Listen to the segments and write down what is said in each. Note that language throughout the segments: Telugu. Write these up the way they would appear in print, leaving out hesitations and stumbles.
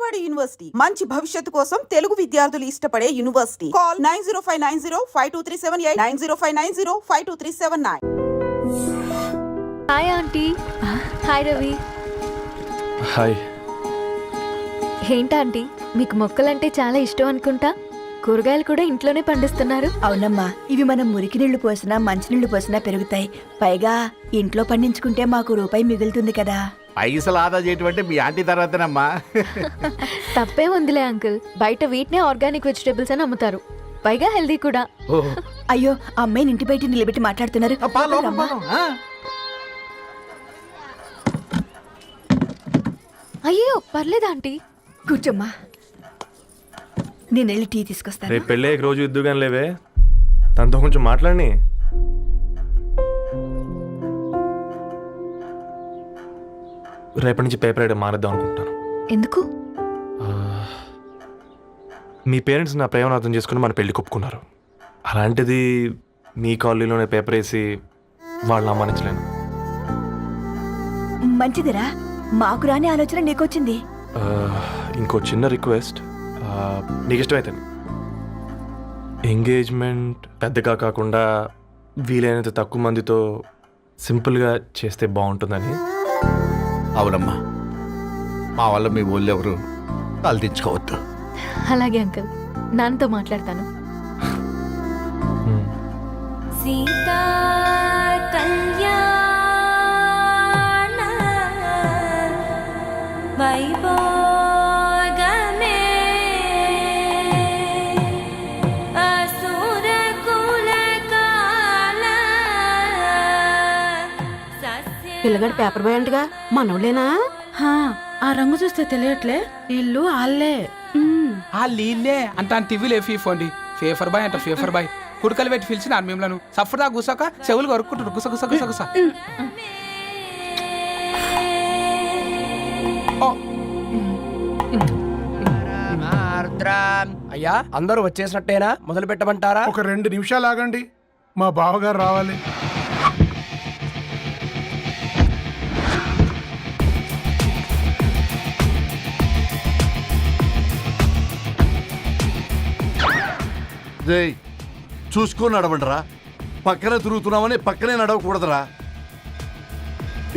విజయవాడ యూనివర్సిటీ మంచి భవిష్యత్తు కోసం తెలుగు విద్యార్థులు ఇష్టపడే university. Call 9059052378 9059052379. Hi aunty. Hi Ravi. Hi. ఏంటంటీ మీకు మొక్కలంటే చాలా ఇష్టం అనుకుంటా. కూరగాయలు కూడా ఇంట్లోనే పండిస్తున్నారు. అవునమ్మా, ఇవి మనం మురికి నీళ్లు పోసినా మంచినీళ్లు పోసినా పెరుగుతాయి. పైగా ఇంట్లో పండించుకుంటే మాకు రూపాయి మిగులుతుంది కదా. పైసలు ఆదా చేయటం అంటే మీ ఆంటీ తర్వాతనమ్మా. తప్పే ఉందిలే అంకుల్, బయట వీటినే ఆర్గానిక్ వెజిటేబుల్స్ అని అమ్ముతారు, పైగా హెల్దీ కూడా. అయ్యో, అమ్మాయిని ఇంటి బయట నిలబెట్టి మాట్లాడుతున్నారు. రమ్మా. అయ్యో పర్లేదు ఆంటీ. కూర్చోమ్మా, నేను వెళ్ళి టీ తీసుకొస్తాను. రేపు పెళ్ళి రోజు ఇద్దుగాని లేవే, తనతో కొంచెం మాట్లాడి. రేపటి నుంచి పేపర్ వేయడం మానేద్దాం అనుకుంటాను. ఎందుకు? మీ పేరెంట్స్ నా ప్రేమను అర్థం చేసుకుని మన పెళ్లి ఒప్పుకున్నారు. అలాంటిది మీ కాలనీలోనే పేపర్ వేసి వాళ్ళని అమ్మానించలేను. మంచిదిరా, మాకు రాని ఆలోచన నీకొచ్చింది. ఇంకో చిన్న రిక్వెస్ట్, నీకు ఇష్టమైతే ఎంగేజ్మెంట్ పెద్దగా కాకుండా వీలైనంత తక్కువ మందితో సింపుల్గా చేస్తే బాగుంటుందని. అవునమ్మా, మా వల్ల మీ ఊళ్ళో ఎవరు తలదించుకోవద్దు. అలాగే అంకుల్, నాన్నతో మాట్లాడతాను. సీతా కళ్యాణ వైభోగమే అసుర కులకాల పిల్లగాడు పేపర్ బాయ్ అంటగా మనోళ్ళేనా? ఆ రంగు చూస్తే తెలియట్లే, ఇల్లు ఆళ్ళే. ఆ లీల్లే అంత టీవీలో ఫీఫోండి. ఫేఫర్ బాయ్ అంట, ఫేఫర్ బాయ్. కుడుకలు పెట్టి పిలిచిన మిమ్మలను సఫర్దా కూసాక చెవులు కొరుక్కుంటారు. గుస గుస గుస గుస. అయ్యా, అందరూ వచ్చేసినట్టేనా? మొదలు పెట్టమంటారా? ఒక 2 నిమిషాలు ఆగండి, మా బావగారు రావాలి. చూసుకొని నడవండిరా. పక్కనే తిరుగుతున్నామని పక్కనే నడవకూడదురా.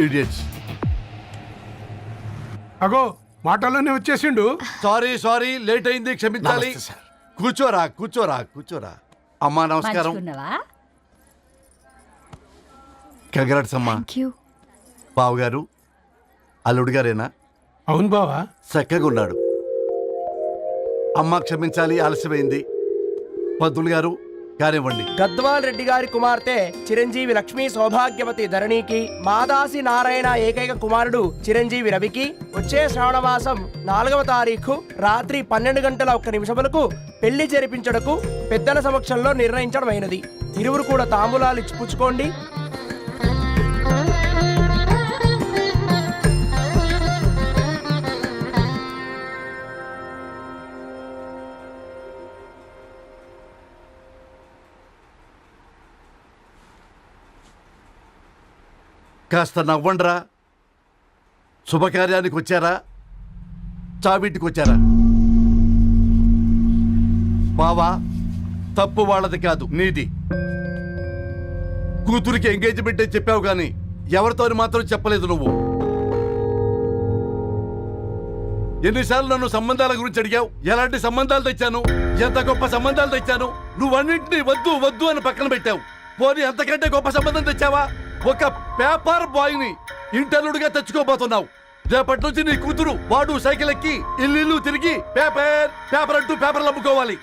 ఇడియట్స్. అగో, మాటల్లోనే వచ్చేసిండు. సారీ లేట్ అయింది, క్షమించాలి. కూర్చోరా కూర్చోరా కూర్చోరా. అమ్మా నమస్కారం. కంగ్రాట్స్ అమ్మా. బావగారు అల్లుడు గారేనా? అవును బావా, చక్కగా ఉన్నాడు. అమ్మ క్షమించాలి, ఆలస్యమైంది. పంతులు గారు కానివ్వండి. గద్వాల్ రెడ్డి గారి కుమార్తె చిరంజీవి లక్ష్మీ సౌభాగ్యవతి ధరణికి, మాదాసి నారాయణ ఏకైక కుమారుడు చిరంజీవి రవికి వచ్చే శ్రావణమాసం 4వ తారీఖు రాత్రి 12:01 పెళ్లి జరిపించడకు పెద్దల సమక్షంలో నిర్ణయించడమైనది. ఇరువురు కూడా తాంబూలాలు ఇచ్చి పుచ్చుకోండి. కాస్త నవ్వండ్రా. శుభకార్యానికి వచ్చారా, చావింటికి వచ్చారా? బావా, తప్పు వాళ్ళది కాదు, నీది. కూతురికి ఎంగేజ్మెంట్ అని చెప్పావు కానీ ఎవరితో మాత్రం చెప్పలేదు నువ్వు. ఎన్నిసార్లు నన్ను సంబంధాల గురించి అడిగావు? ఎలాంటి సంబంధాలు తెచ్చాను, ఎంత గొప్ప సంబంధాలు తెచ్చాను. నువ్వన్నింటినీ వద్దు వద్దు అని పక్కన పెట్టావు. పోనీ అంతకంటే గొప్ప సంబంధం తెచ్చావా? ఒక పేపర్ బాయ్ ని ఇంటర్లుడిగా తెచ్చుకోబోతున్నావు. రేపటి నుంచి నీ కూతురు వాడు సైకిల్ ఎక్కి ఇల్లు తిరిగి పేపర్ అంటూ పేపర్లు అమ్ముకోవాలి.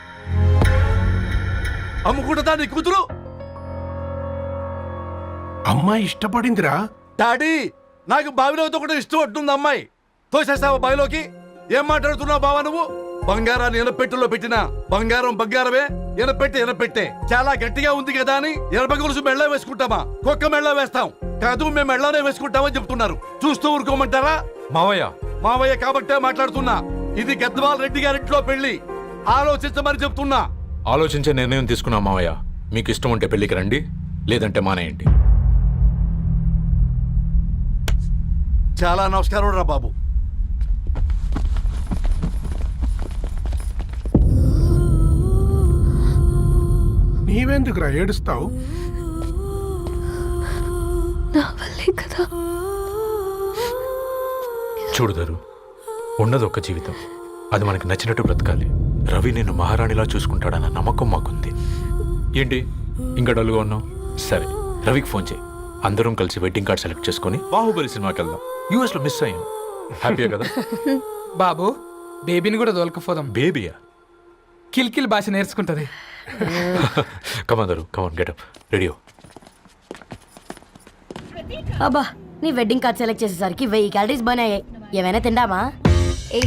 అమ్ముకుంటుందా నీ కూతురు? అమ్మాయి ఇష్టపడిందిరా. డాడీ, నాకు బావిలోతో కూడా ఇష్టం అంటుంది అమ్మాయి. తోసేస్తావా బావిలోకి? ఏం మాట్లాడుతున్నావు బావా నువ్వు? బంగారాన్ని ఎనపెట్టులో పెట్టినా బంగారం బంగారమే, ఎనపెట్టే చాలా గట్టిగా ఉంది కదా అని ఎనప గొలుసు మెళ్ళ వేసుకుంటామా? కుక్క మెళ్ళ వేస్తాం కాదు, మేము మెళ్ళనే వేసుకుంటామని చెప్తున్నారు. చూస్తూ ఊరుకోమంటారా? మావయ్య కాబట్టే మాట్లాడుతున్నా. ఇది గద్వాల్ రెడ్డి గారింట్లో పెళ్లి. ఆలోచించమని చెప్తున్నా. ఆలోచించే నిర్ణయం తీసుకున్నా మావయ్య. మీకు ఇష్టం ఉంటే పెళ్లికి రండి, లేదంటే మానేయండి. చాలా నమస్కారం రా బాబు. నీవెందుకురా ఏడుస్తావు? నా వల్లే కదా. చూడుదరు, ఉన్నది ఒక్క జీవితం, అది మనకి నచ్చినట్టు బ్రతకాలి. రవి నేను మహారాణిలా చూసుకుంటాడన్న నమ్మకం మాకుంది. ఏంటి ఇంకా డల్గా ఉన్నావు? సరే, రవికి ఫోన్ చేయి. అందరం కలిసి వెడ్డింగ్ కార్డ్ సెలెక్ట్ చేసుకొని బాహుబలి సినిమాకి వెళ్దాం. యూఎస్లో మిస్ అయ్యాం. హ్యాపీయా కదా? బాబు, బేబీని కూడా దోలకపోదాం. బేబీయా? కిల్కిల్ భాష నేర్చుకుంటది. కమాందరు, కమాన్ గెటప్, రెడీ. అబ్బా, నీ వెడ్డింగ్ కార్డ్ సెలెక్ట్ చేసేసరికి 1000 క్యాలరీస్ బర్న్ అయ్యాయి. ఏమైనా తిండామా? ఏ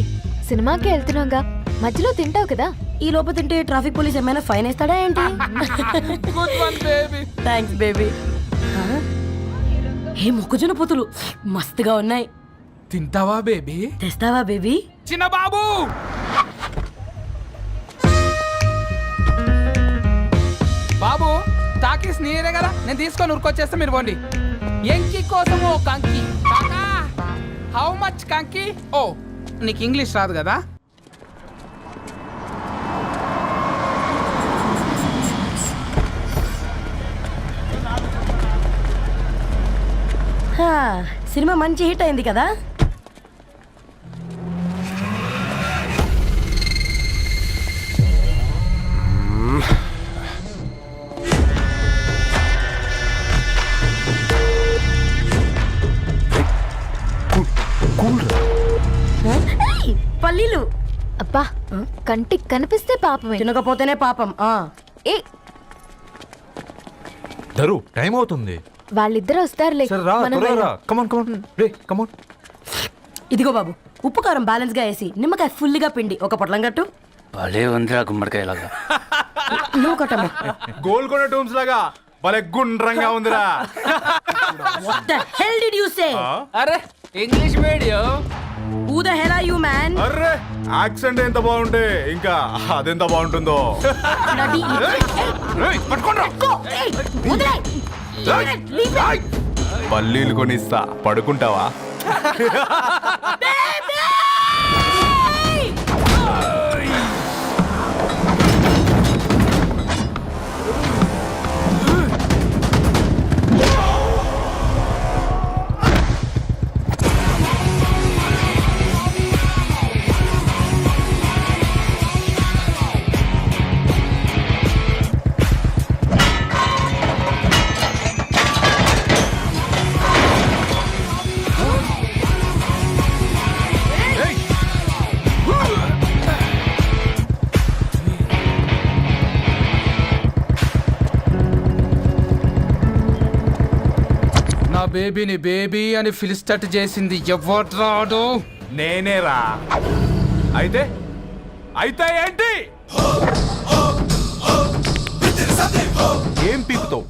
సినిమాకి వెళ్తున్నాగా, మధ్యలో తింటావు కదా. ఈ లోపు తింటే ట్రాఫిక్ పోలీస్ ఏమైనా ఫైన్ వేస్తాడా ఏంటి? Good one baby. Thanks baby. ఏ మొక్కజొన్న పొతులు మస్తుగా ఉన్నాయి. తింటావా బేబీ? తెస్తావా బేబీ? చిన్న బాబు, బాబు టాకీస్ నీరే కదా, నేను తీసుకొని ఉరుకొచ్చేస్తే మీరు పోండి. ఎంకి కోసం ఓ కంకి. హౌ మచ్ కంకి? ఓ, నీకు ఇంగ్లీష్ రాదు కదా. హా, సినిమా మంచి హిట్ అయింది కదా. ఏయ్, పల్లీలు. అబ్బా, కంటికి కనిపిస్తే పాపమే, తినకపోతేనే పాపం. ఏ దరు, టైం అవుతుంది. వాళ్ళిద్దరు వస్తారులే. సరే రా, మనం త్వరగా రా. వెళ్దాం. కమాన్ కమాన్ రే, కమాన్. ఇదిగో బాబు, ఉప్పు కారం బ్యాలెన్స్ గా వేసి నిమ్మకాయ ఫుల్గా పిండి ఒక పొట్లం కట్టు. భలే ఉందిరా గుమ్మడికాయలాగా. నువ్వు కట్టమ్మా. గోల్కొండ టూమ్స్ లాగా భలే గుండ్రంగా ఉందిరా. What the hell did you say? అరే English medium. Who the hell are you, man? Array, accent ఎంత బాగుంటే ఇంకా అదెంత బాగుంటుందో. Bloody idiot. Go. Hey, వదిలేయ్. Leave it. పల్లీలు కొనిస్తా, పడుకుంటావా? నా బేబీని బేబీ అని ఫిలిస్టట్ చేసింది ఎవడ్రాడు? నేనేరా. అయితే అయితే ఏంటి? ఏం పీకుతావు?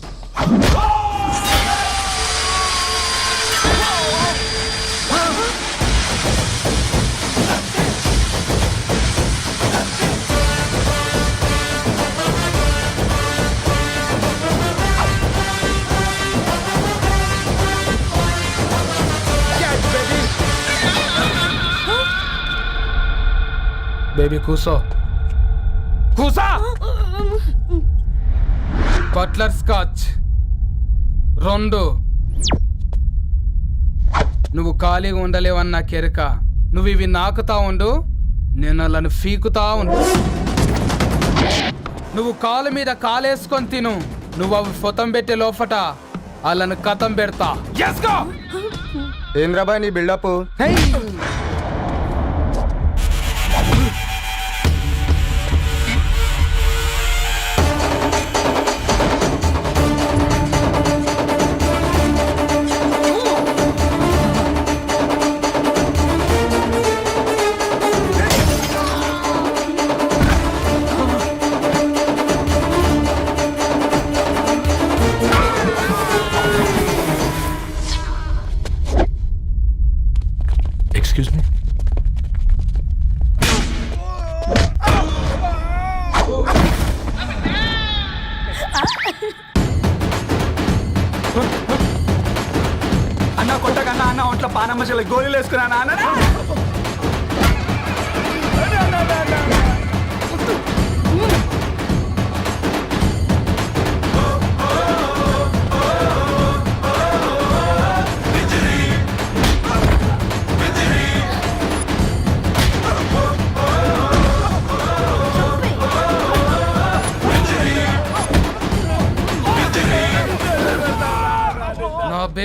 బేబీ కూసో, కూసా. Buttler scotch 2. నువ్వు ఖాళీగా ఉండలేవన్న కెరక. నువ్వు ఇవి నాకుతా ఉండు, నేను వాళ్ళని ఫీకుతా ఉండు. నువ్వు కాలు మీద కాలేసుకొని తిను. నువ్వు అవి ఫొతం పెట్టే లోపట వాళ్ళని కథం పెడతా. ఏం రాబాయ్ నీ బిల్డప్? Excuse me. అన్న కొట్టకన్నా అన్న ఒంట్లో పానమ్మశల గోళీలు వేసుకున్నా అన్న.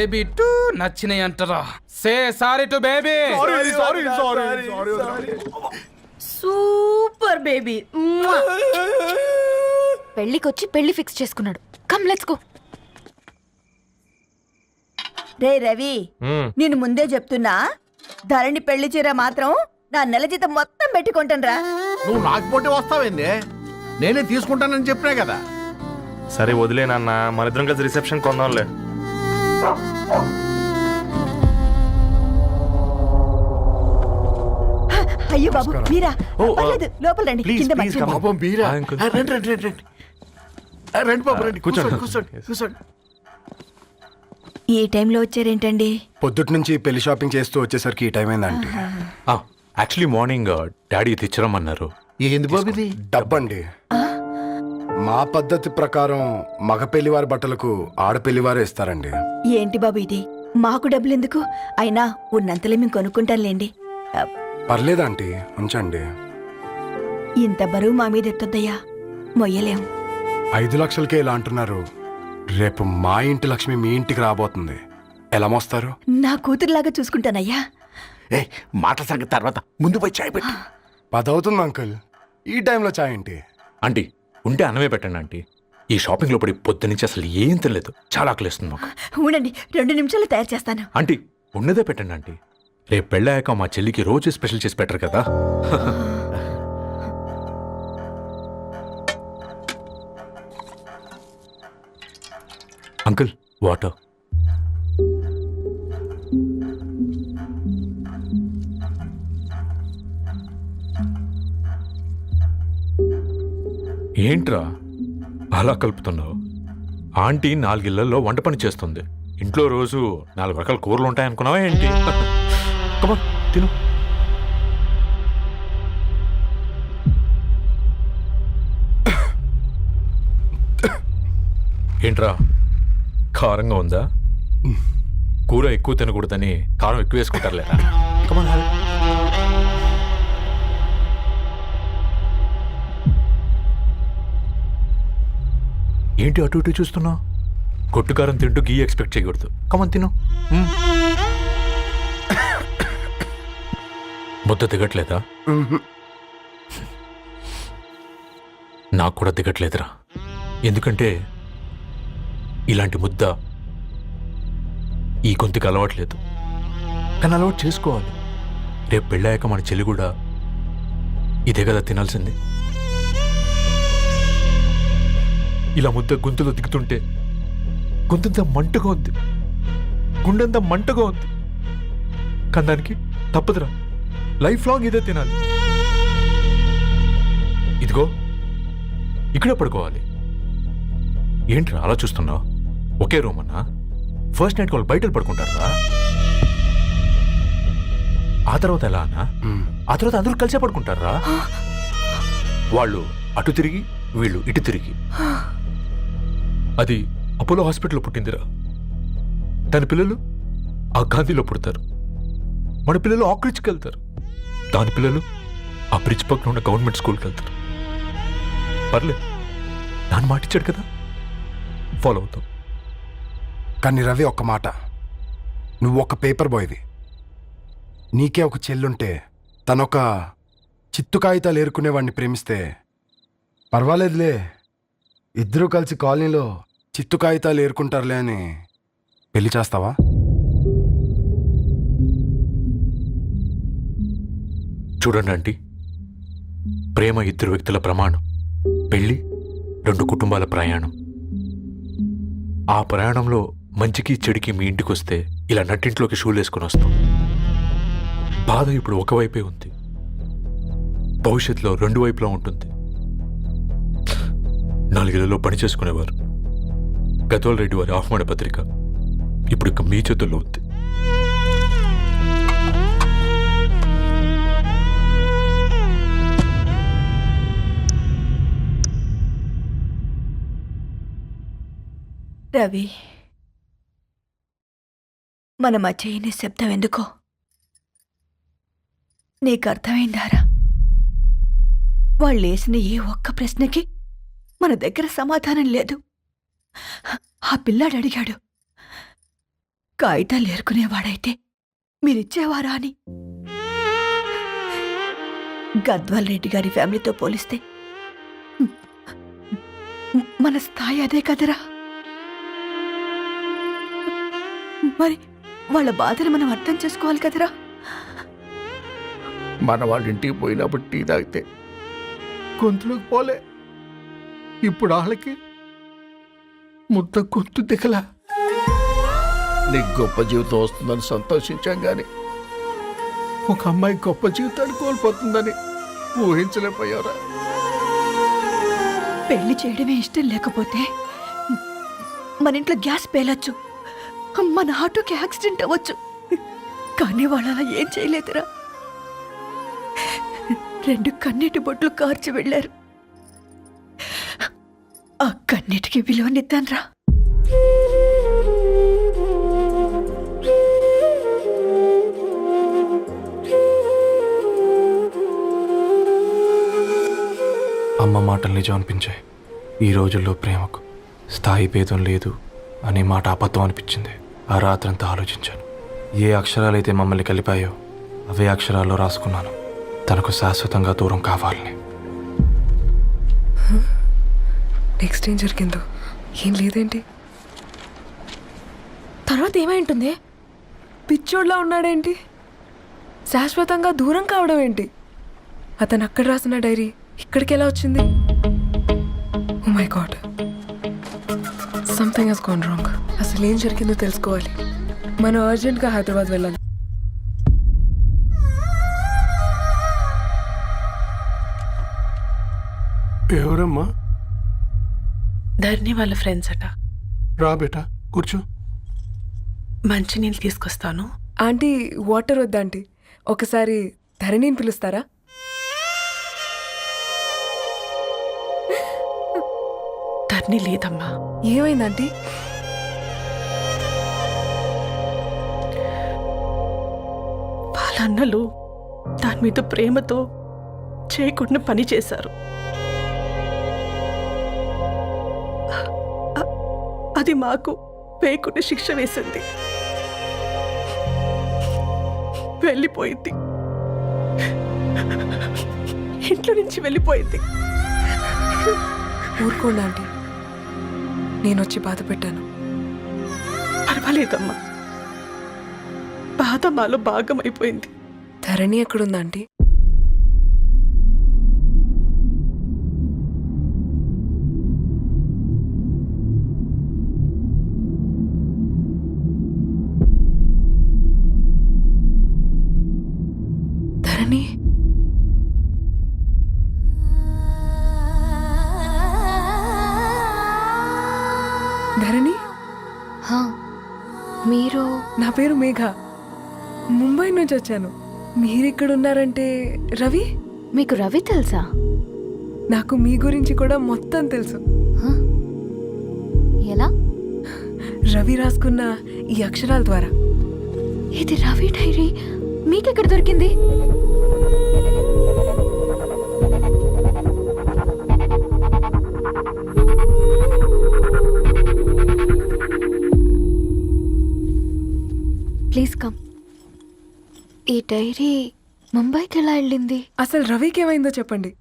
బేబీ టూ నచ్చినాయి అంటారా? Say sorry to baby. Super baby. పెళ్ళికొచ్చి పెళ్లి ఫిక్స్ చేసుకున్నాడు. Come let's go. రే రవి, నేను ముందే చెప్తున్నా, ధరణి పెళ్లి చీర మాత్రం నా నెల జీతం మొత్తం పెట్టుకుంటాను. నువ్వు నాకు పోటీ వస్తావేంది? నేనే తీసుకుంటానని చెప్పినా కదా. సరే వదిలేనన్న, మన ఇద్దరం కలిసి రిసెప్షన్ కొందాంలే. అయ్యో బాబు మీరా? ఓ, పర్లేదు, లోపల రండి. ప్లీజ్, కింద ప్లీజ్, మర్చిపో- come on. పాపం బీరా. ఆ, అంకుల్. రండి రండి రండి రండి. రండి బాబు రండి. కూర్చోండి. కూర్చోండి కూర్చోండి. ఈ టైంలో వచ్చారేంటండి? పొద్దుటి నుంచి పెళ్లి షాపింగ్ చేస్తూ వచ్చేసరికి ఈ టైం అయిందండి. యాక్చువల్లీ మార్నింగ్ డాడీ తెచ్చరమన్నారు. ఏంది బాబు ఇది? డబ్బండి. మా పద్ధతి ప్రకారం మగ పెళ్లివారి బట్టలకు ఆడపెళ్లివారే ఇస్తారండి. ఏంటి బాబు ఇది? మాకు డబ్బులు ఎందుకు? అయినా ఉన్నంతలే మేము కొనుక్కుంటాంలేండి. పర్లేదంటీ, ఉంచండి. ఇంత బరువు మా మీద ఎత్తొద్దయ్యా, మొయ్యలేం. 5 లక్షలకే ఇలా అంటున్నారు. రేపు మా ఇంటి లక్ష్మి మీ ఇంటికి రాబోతుంది. ఎలా మోస్తారు? నా కూతురులాగా చూసుకుంటానయ్యా. ఏ మాట సంగతి తర్వాత, ముందు పోయి చాయ్ పెట్టి. 10 అవుతుంది అంకుల్. ఈ టైంలో చాయ్ ఏంటి? ఆంటీ ఉంటే అన్నమే పెట్టండి ఆంటీ. ఈ షాపింగ్లో పడి పొద్దు నుంచి అసలు ఏం తినలేదు. చాలా ఆకలిస్తుంది మాకు. ఉండండి, 2 నిమిషాలు తయారు చేస్తాను. ఆంటీ ఉన్నదే పెట్టండి ఆంటీ. రేపు పెళ్ళాక మా చెల్లికి రోజు స్పెషల్ చేసి పెట్టరు కదా. Uncle water. ఏంట్రా అలా కలుపుతున్నావు? ఆంటీ 4 ఇళ్లలో వంట పని చేస్తుంది. ఇంట్లో రోజు 4 రకాల కూరలు ఉంటాయనుకున్నావా ఏంటి? కమా తిను. ఏంట్రా కారంగా ఉందా? కూర ఎక్కువ తినకూడదని కారం ఎక్కువ వేసుకుంటారులేరా. కమా ఏంటి అటు ఇటు చూస్తున్నావు? కొట్టుకారం తింటూ గీ ఎక్స్పెక్ట్ చేయకూడదు. కమన్ తిను. ముద్ద దిగట్లేదా? నాకు కూడా దిగట్లేదురా. ఎందుకంటే ఇలాంటి ముద్ద ఈ గొంతుకి అలవాట్లేదు. కానీ అలవాటు చేసుకోవాలి. రేపు పెళ్ళాక మన చెల్లి కూడా ఇదే కదా తినాల్సింది. ఇలా ముద్ద గొంతులో దిగుతుంటే గొంతంతా మంటగా ఉంది, గుండెంతా మంటగా ఉంది. కానీ దానికి తప్పదురా, లైఫ్ లాంగ్ ఇదే తినాలి. ఇదిగో ఇక్కడే పడుకోవాలి. ఏంట్రా అలా చూస్తున్నావు? ఒకే రూమ్ అన్నా? ఫస్ట్ నైట్ వాళ్ళు బయట పడుకుంటారా? ఆ తర్వాత ఎలా అన్నా? ఆ తర్వాత అందరూ కలిసే పడుకుంటారా? వాళ్ళు అటు తిరిగి వీళ్ళు ఇటు తిరిగి. అది అపోలో హాస్పిటల్లో పుట్టిందిరా. దాని పిల్లలు ఆ గాంధీలో పుడతారు. మన పిల్లలు ఆక్రిడ్జ్కి వెళ్తారు. దాని పిల్లలు ఆ బ్రిడ్జ్ పక్కన ఉన్న గవర్నమెంట్ స్కూల్కి వెళ్తారు. పర్లేదు, దాన్ని మాటిచ్చాడు కదా, ఫాలో అవుతాం. కానీ రవి, ఒక్క మాట. నువ్వు ఒక పేపర్ బాయ్వి. నీకే ఒక చెల్లుంటే తనొక చిత్తు కాగితాలు ఏరుకునేవాడిని ప్రేమిస్తే పర్వాలేదులే, ఇద్దరూ కలిసి కాలనీలో చిత్తు కాగితాలు ఏరుకుంటారులే అని పెళ్లి చేస్తావా? చూడండి ఆంటీ, ప్రేమ 2 వ్యక్తుల ప్రమాణం, పెళ్లి 2 కుటుంబాల ప్రయాణం. ఆ ప్రయాణంలో మంచికి చెడుకి మీ ఇంటికి వస్తే ఇలా నట్టింట్లోకి షూలు వేసుకుని వస్తాం. బాధ ఇప్పుడు ఒకవైపే ఉంది, భవిష్యత్తులో 2 వైపులా ఉంటుంది. 4 ఇళ్లలో పని చేసుకునేవారు గద్వాల్ రెడ్డి వారి ఆహ్వాన పత్రిక ఇప్పుడు ఇక మీ చేతుల్లో ఉంది. రవి, మన మధ్య ఈ నిశ్శబ్దం ఎందుకో నీకు అర్థమైందారా? వాళ్ళు వేసిన ఏ ఒక్క ప్రశ్నకి మన దగ్గర సమాధానం లేదు. ఆ పిల్లాడు అడిగాడు, కాగితాలు ఏరుకునేవాడైతే మీరిచ్చేవారా అని. గద్వాల్ రెడ్డి గారి ఫ్యామిలీతో పోలిస్తే మన స్థాయి అదే కదరా. మరి వాళ్ళ బాధను మనం అర్థం చేసుకోవాలి కదరా. మన వాళ్ళ ఇంటికి పోయినప్పుడు టీ తాగితే గొంతులోకి పోలే, ఇప్పుడు వాళ్ళకి ముద్ద గొంతు దిగలా. నీకు గొప్ప జీవితం వస్తుందని సంతోషించాం కానీ ఒక అమ్మాయి గొప్ప జీవితాన్ని కోల్పోతుందని ఊహించలేకపోయారా? పెళ్లి చేయడమే ఇష్టం లేకపోతే మన ఇంట్లో గ్యాస్ పేలొచ్చు, మన ఆటోకి యాక్సిడెంట్ అవ్వచ్చు, కానీ వాళ్ళు అలా ఏం చేయలేదురా. 2 కన్నీటి బొట్లు కార్చి వెళ్ళారు. ఆ కన్నీటికి విలువనిద్దాన్రా. అమ్మ మాటలు నిజం అనిపించాయి. ఈ రోజుల్లో ప్రేమకు స్థాయి భేదం లేదు అనే మాట అబద్ధం అనిపించింది. ఆ రాత్రంతా ఆలోచించాను. ఏ అక్షరాలైతే మమ్మల్ని కలిపాయో అవే అక్షరాల్లో రాసుకున్నాను, తనకు శాశ్వతంగా దూరం కావాలని. నెక్స్ట్ ఏం జరిగిందో ఏం లేదేంటి? తర్వాత ఏమై ఉంటుంది? పిచ్చోడ్లా ఉన్నాడేంటి? శాశ్వతంగా దూరం కావడం ఏంటి? అతను అక్కడ రాసిన డైరీ ఇక్కడికి ఎలా వచ్చింది? Oh my god, something has gone wrong. అసలు ఏం జరిగిందో తెలుసుకోవాలి. మనం అర్జెంట్గా హైదరాబాద్ వెళ్ళాలి. ఎవరమ్మా? ధర్ని వాళ్ళ ఫ్రెండ్స్ అట. రా బేటా, కూర్చో. మంచినీళ్ళు తీసుకొస్తాను. ఆంటీ వాటర్ వద్దా ఆంటీ? ఒకసారి ధరణిని పిలుస్తారా? ధరణి లేదమ్మా. ఏమైందంటీ? వాళ్ళ అన్నలు దాని మీద ప్రేమతో చేయకుండా పని చేశారు. అది మాకు వేయకుండా శిక్ష వేసింది. వెళ్ళిపోయింది, ఇంట్లో నుంచి వెళ్ళిపోయింది. ఊరుకోండి ఆంటీ, నేను వచ్చి బాధ పెట్టాను. పర్వాలేదమ్మా, బాధ మాలో భాగం అయిపోయింది. ధరణి ఎక్కడుందా ఆంటీ? ధరణి ధరణి, మీరు? నా పేరు మేఘ, ముంబై నుంచి వచ్చాను. మీరిక్కడ ఉన్నారంటే రవి? మీకు రవి తెలుసా? నాకు మీ గురించి కూడా మొత్తం తెలుసు. ఎలా? రవి రాసుకున్న ఈ అక్షరాల ద్వారా. ఇది రవి డైరీ మీకెక్కడ దొరికింది? Please come. ఈ డైరీ ముంబైకి ఎలా వెళ్ళింది? అసలు రవికి ఏమైందో చెప్పండి.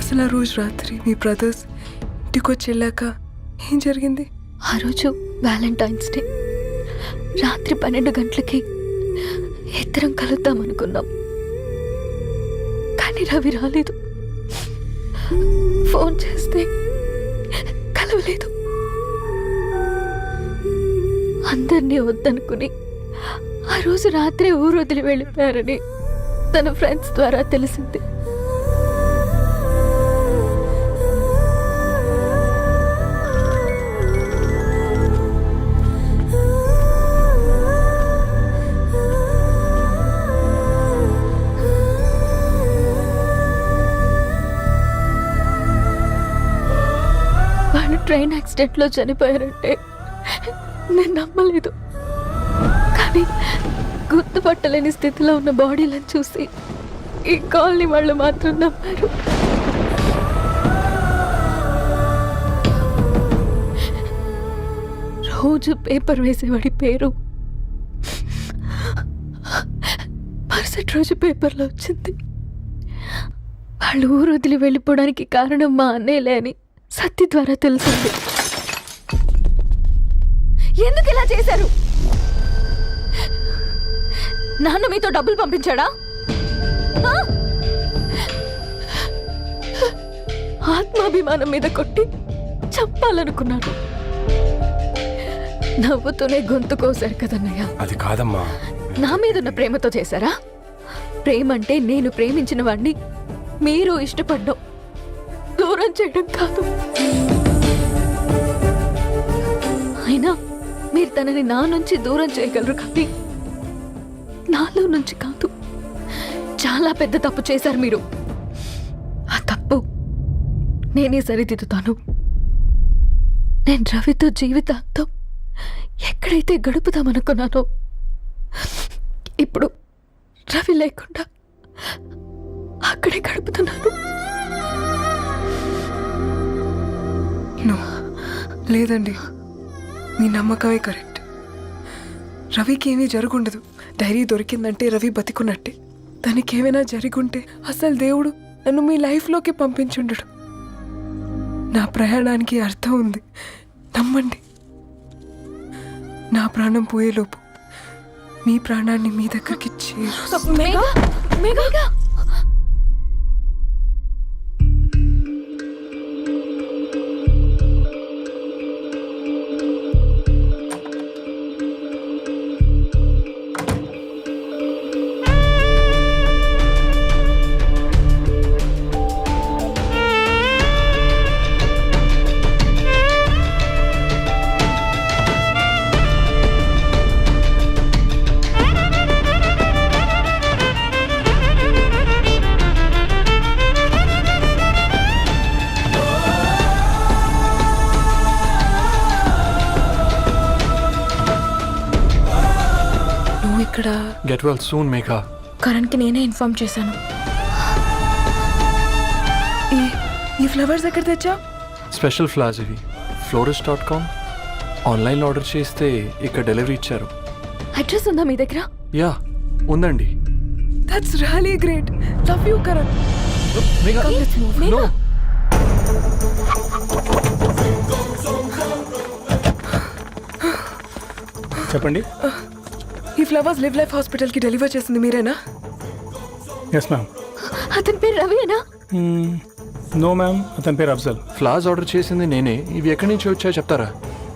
అసలు ఆ రోజు రాత్రి మీ బ్రదర్స్ ఇంటికి వచ్చి వెళ్ళాక ఏం జరిగింది? ఆ రోజు వ్యాలంటైన్స్ డే రాత్రి 12 గంటలకి ఇద్దరం కలుద్దాం అనుకున్నాం, కానీ రవి రాలేదు. ఫోన్ చేస్తే కలవలేదు. అందరినీ వద్దనుకుని ఆ రోజు రాత్రి ఊరు వదిలి వెళ్ళిపోయారని తన ఫ్రెండ్స్ ద్వారా తెలిసింది. ట్రైన్ యాక్సిడెంట్లో చనిపోయారంటే నేను నమ్మలేదు. కానీ గుర్తుపట్టలేని స్థితిలో ఉన్న బాడీలను చూసి ఈ కాలనీ వాళ్ళు మాత్రం నమ్మారు. రోజు పేపర్ వేసేవాడి పేరు మరుసటి రోజు పేపర్లో వచ్చింది. వాళ్ళు ఊరు వదిలి వెళ్ళిపోవడానికి కారణం మా అన్నయ్యలే అని సత్తి ద్వారా తెలిసింది. ఎందుకు ఇలా చేశారు? నాన్న మీతో డబ్బులు పంపించాడా? ఆ? ఆత్మాభిమానం మీద కొట్టి చంపాలనుకున్నాను. నవ్వుతూనే గొంతు కోసారు కదన్నయ్య. అది కాదమ్మా. నా మీదున్న ప్రేమతో చేశారా? ప్రేమ అంటే నేను ప్రేమించిన వాడిని మీరు ఇష్టపడ్డం, దూరం చేయడం కాదు. అయినా మీరు తనని నా నుంచి దూరం చేయగలరు కానీ నాలో నుంచి కాదు. చాలా పెద్ద తప్పు చేశారు మీరు. ఆ తప్పు నేనే సరిదిద్దుతాను. నేను రవితో జీవితాంతం ఎక్కడైతే గడుపుదామనుకున్నానో ఇప్పుడు రవి లేకుండా అక్కడే గడుపుతున్నాను. లేదండి, మీ నమ్మకమే కరెక్ట్. రవికి ఏమీ జరుగుండదు. డైరీ దొరికిందంటే రవి బతికున్నట్టే. తనకేమైనా జరుగుంటే అసలు దేవుడు నన్ను మీ లైఫ్లోకి పంపించుండడు. నా ప్రయాణానికి అర్థం ఉంది, నమ్మండి. నా ప్రాణం పోయేలోపు మీ ప్రాణాన్ని మీ దగ్గరికి చేరు. ఇక్కడ గెట్ వెల్ సూన్ మేఘా. కరణ్కి నేనే ఇన్ఫార్మ్ చేశాను. ఈ ఫ్లవర్స్ ఎక్కడ తెచ్చా? స్పెషల్ ఫ్లవర్స్ ఇవి. florist.com ఆన్లైన్లో ఆర్డర్ చేస్తే ఇక్కడ డెలివరీ ఇచ్చారు. అడ్రస్ ఉందా మీ దగ్గర? యా ఉందండి. That's really great. Love you Karan. No. చెప్పండి. ఈ ఫ్లవర్స్ లివ్ లైఫ్ హాస్పిటల్కి డెలివర్ చేసింది మీరేనా? Yes ma'am. అతని పేరు రవియేనా? నో మ్యామ్, అతని పేరు అఫ్జల్. ఫ్లవర్స్ ఆర్డర్ చేసింది నేనే. ఇవి ఎక్కడి నుంచి వచ్చాయో చెప్తారా?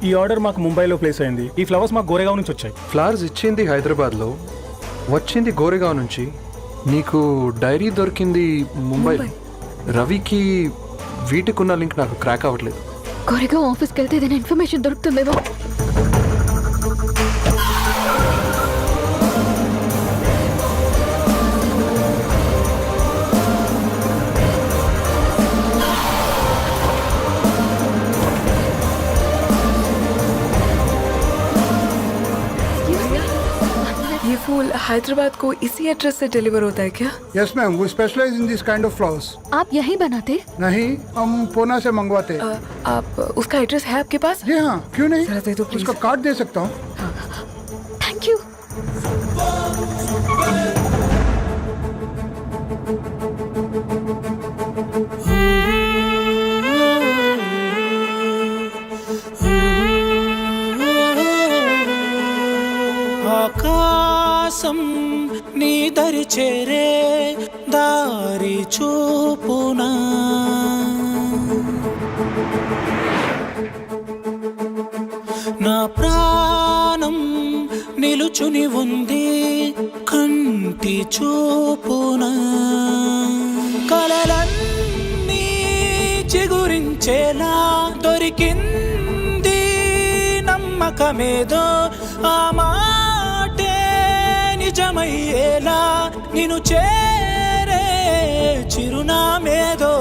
ఈ ఆర్డర్ మాకు ముంబైలో ప్లేస్ అయింది. ఈ ఫ్లవర్స్ మాకు గోరేగావ్ నుంచి వచ్చాయి. ఫ్లవర్స్ ఇచ్చింది హైదరాబాద్లో, వచ్చింది గోరేగావ్ నుంచి. నీకు డైరీ దొరికింది ముంబై. రవికి వీటికున్న లింక్ నాకు క్రాక్ అవ్వట్లేదు. గోరేగావ్ ఆఫీస్కి వెళ్తే ఏదైనా ఇన్ఫర్మేషన్ దొరుకుతుందేమో. ये फूल हैदराबाद को इसी एड्रेस से डिलीवर होता है क्या? Yes ma'am, we specialize in this kind of flowers. आप यहीं बनाते? नहीं, हम पूना से मंगवाते. आप उसका एड्रेस है आपके पास? जी हाँ, क्यों नहीं. जरा दे दो प्लीज. उसका कार्ड दे सकता हूँ. Thank you. ఆకాశం నీ దరి చేరే దారి చూపునా, నా ప్రాణం నిలుచుని ఉంది కంటి చూపునా, కలలన్నీ చిగురించేలా దొరికింది నమ్మకమేదో, ఆ మాటే నిజమయ్యేలా నిన్ను చేరే చిరునామేదో.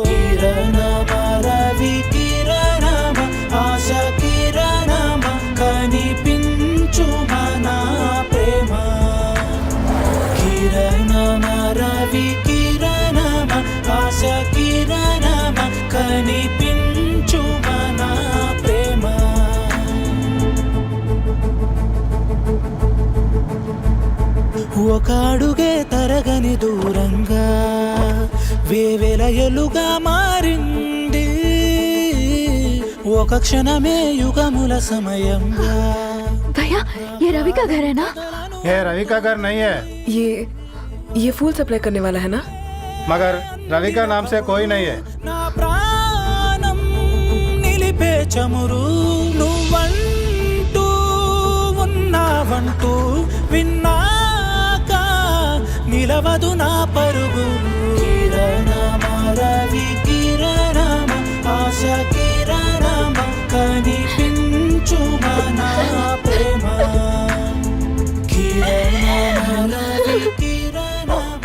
కిరణ మరవి కిరణ అడుగే తరగని దూరంగా వేవేల ఎలుగా మారింది ఒక క్షణమే యుగముల సమయంగా भैया ये रवि का घर है ना? ये रवि का घर नहीं है, ये फूल सप्लाई करने वाला है ना? मगर रवि का नाम से कोई नहीं है. నా ప్రాణం నిలిపే చమురు నువ్వంటూ ఉన్నావంటూ విన్నాక నిలవదు నా పరుగు కిరణమ రవి కిరణమ ఆశ కిరణమ కనిపించుమా నా ప్రేమ కిరణమ రవి కిరణమ